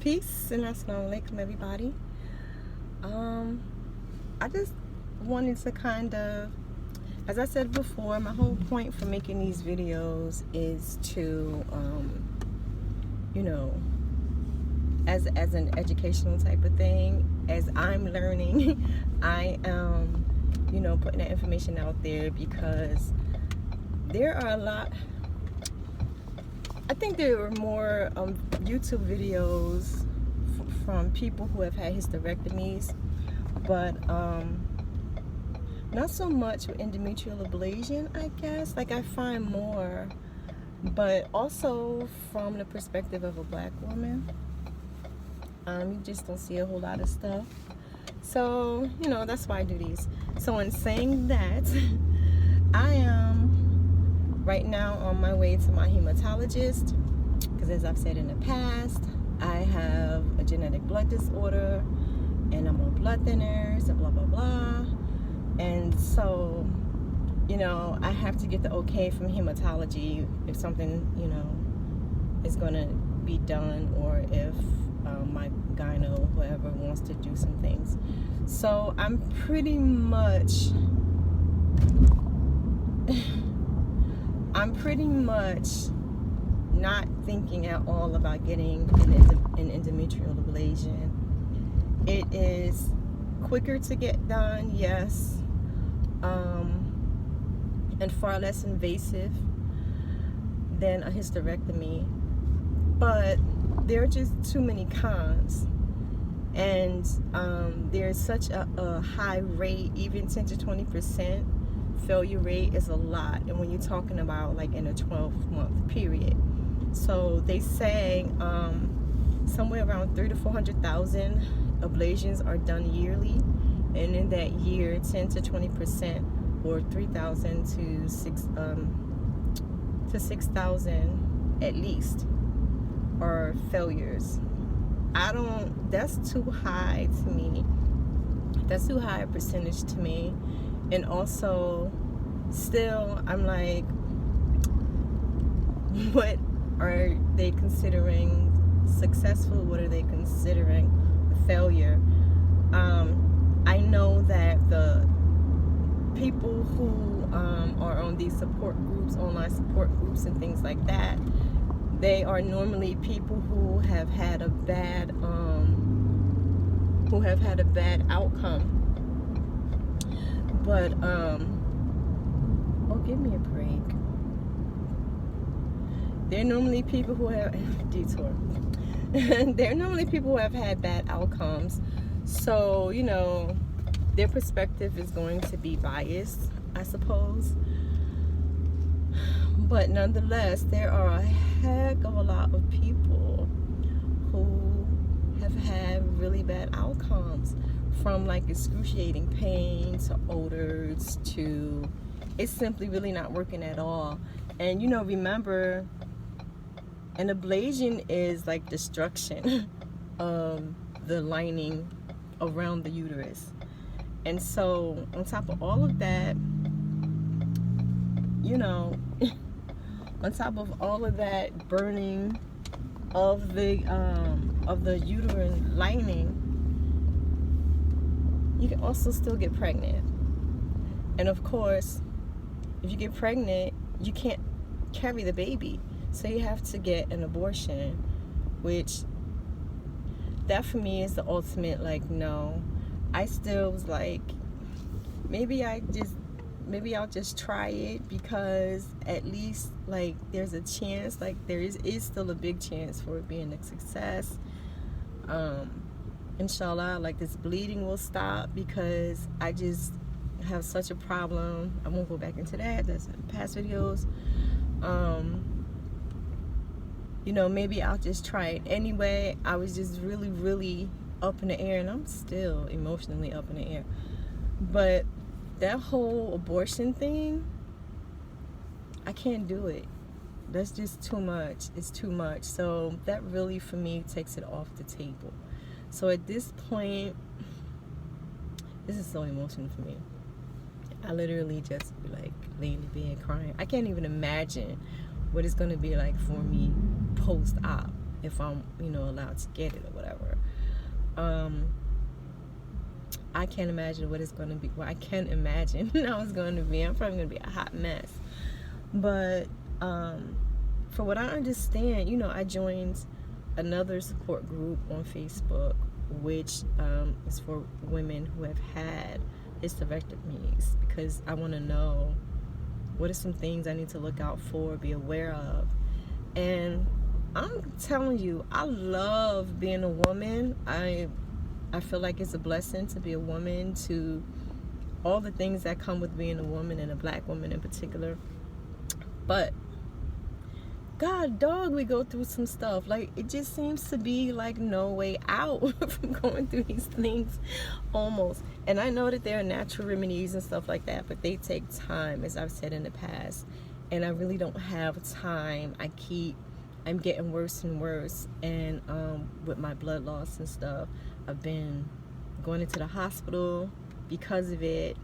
Peace and assalamu alaikum, everybody. I just wanted to kind of, as I said before, my whole point for making these videos is to, as an educational type of thing. As I'm learning, I am, putting that information out there because there are a lot. I think there are more YouTube videos from people who have had hysterectomies, but not so much with endometrial ablation, I guess. Like, I find more, but also from the perspective of a black woman. You just don't see a whole lot of stuff. So, that's why I do these. So in saying that, I am right now on my way to my hematologist because, as I've said in the past, I have a genetic blood disorder and I'm on blood thinners and blah blah blah. And so, I have to get the okay from hematology if something, is gonna be done, or if my gyno, whoever, wants to do some things. So I'm pretty much not thinking at all about getting an endometrial ablation. It is quicker to get done, yes, and far less invasive than a hysterectomy, but there are just too many cons, and there's such a high rate. Even 10 to 20% failure rate is a lot, and when you're talking about like in a 12-month period. So they say somewhere around 300,000 to 400,000 ablations are done yearly, and in that year 10 to 20%, or 3,000 to 6,000 at least, are failures. That's too high to me. That's too high a percentage to me. And also, still, I'm like, what are they considering successful? What are they considering a failure? I know that the people who are on these support groups, online support groups and things like that, they are normally people who have had a bad outcome. But give me a break. They're normally people who have detour. They're normally people who have had bad outcomes. So, their perspective is going to be biased, I suppose. But nonetheless, there are a heck of a lot of people who have had really bad outcomes, from like excruciating pain to odors to it's simply really not working at all. And remember, an ablation is like destruction of the lining around the uterus. And so on top of all of that, on top of all of that burning of the uterine lining, you can also still get pregnant. And of course, if you get pregnant, you can't carry the baby, so you have to get an abortion, which that for me is the ultimate, like, no. I still was like, maybe I'll just try it, because at least, like, there's a chance, like, there is still a big chance for it being a success. Inshallah, like, this bleeding will stop, because I just have such a problem. I won't go back into that. That's in past videos. Maybe I'll just try it anyway. I was just really, really up in the air, and I'm still emotionally up in the air. But that whole abortion thing, I can't do it. That's just too much. It's too much. So that really, for me, takes it off the table. So at this point, this is so emotional for me. I literally just be like laying in bed crying. I can't even imagine what it's going to be like for me post-op. if I'm, allowed to get it or whatever. I can't imagine what it's going to be. Well, I can imagine how it's going to be. I'm probably going to be a hot mess. But for what I understand, I joined another support group on Facebook, which is for women who have had hysterectomies, because I want to know what are some things I need to look out for, be aware of. And I'm telling you, I love being a woman. I feel like it's a blessing to be a woman, to all the things that come with being a woman, and a black woman in particular. But God dog, we go through some stuff. Like, it just seems to be like no way out from going through these things, almost. And I know that there are natural remedies and stuff like that, but they take time, as I've said in the past. And I really don't have time. I'm getting worse and worse. And with my blood loss and stuff, I've been going into the hospital because of it,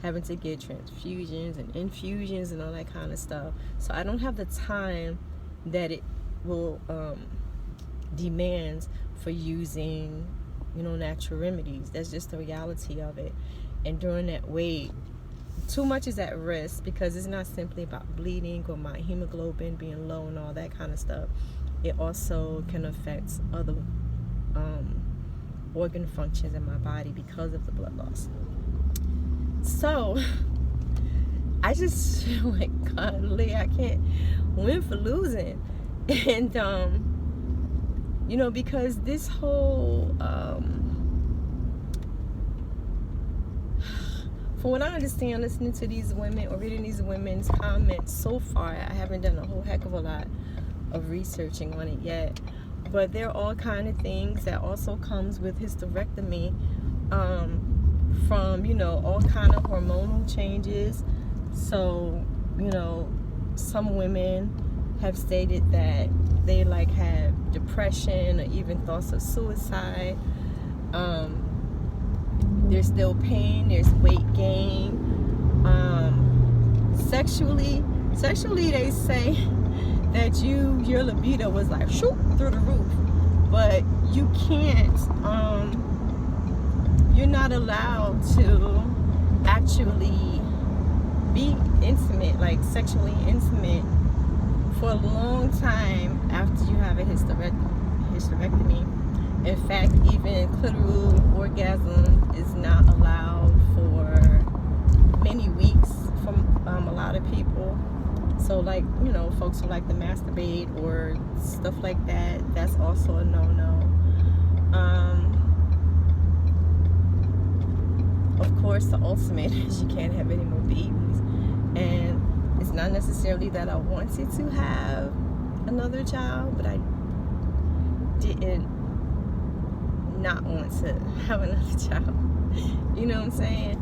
having to get transfusions and infusions and all that kind of stuff. So I don't have the time that it will demand for using, natural remedies. That's just the reality of it. And during that wait, too much is at risk, because it's not simply about bleeding or my hemoglobin being low and all that kind of stuff. It also can affect other organ functions in my body because of the blood loss. So I just feel like, golly, I can't win for losing. And because this whole from what I understand, listening to these women or reading these women's comments so far, I haven't done a whole heck of a lot of researching on it yet, but there are all kind of things that also comes with hysterectomy, from all kind of hormonal changes. So some women have stated that they have depression or even thoughts of suicide. There's still pain, there's weight gain. Sexually they say that your libido was shoot through the roof, but you can't, you're not allowed to actually be intimate, sexually intimate, for a long time after you have a hysterectomy. In fact, even clitoral orgasm is not allowed for many weeks from a lot of people. So folks who like to masturbate or stuff like that, that's also a no-no. Of course, the ultimate is you can't have any more babies. And it's not necessarily that I wanted to have another child, but I didn't not want to have another child. You know what I'm saying?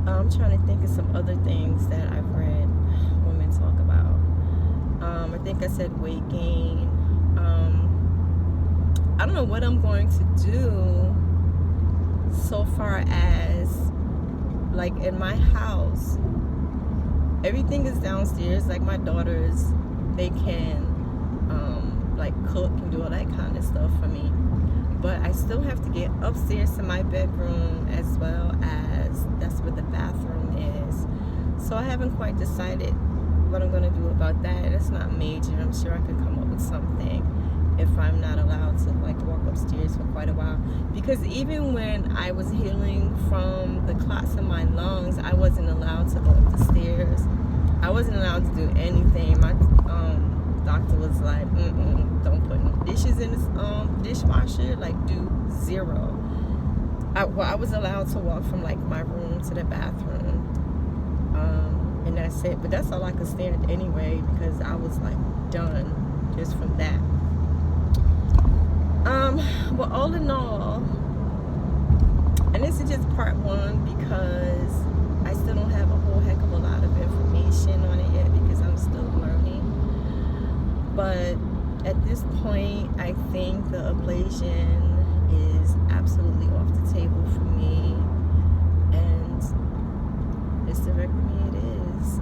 I'm trying to think of some other things that I've read women talk about. I think I said weight gain. I don't know what I'm going to do so far as in my house. Everything is downstairs. My daughters, they can cook and do all that kind of stuff for me, but I still have to get upstairs to my bedroom, as well as that's where the bathroom is. So I haven't quite decided what I'm going to do about that. It's not major. I'm sure I could come up with something if I'm not allowed to walk upstairs for quite a while, because even when I was healing from the clots in my lungs, I wasn't allowed to go up the stairs. I wasn't allowed to do anything. My doctor was like, don't put no dishes in this dishwasher, do zero. I was allowed to walk from my room to the bathroom, and that's it. But that's all I could stand anyway, because I was done just from that. But all in all, and this is just part one, because I still don't have a whole heck of a lot of information on it yet, because I'm still learning. But at this point, I think the ablation is absolutely off the table for me, and hysterectomy it is.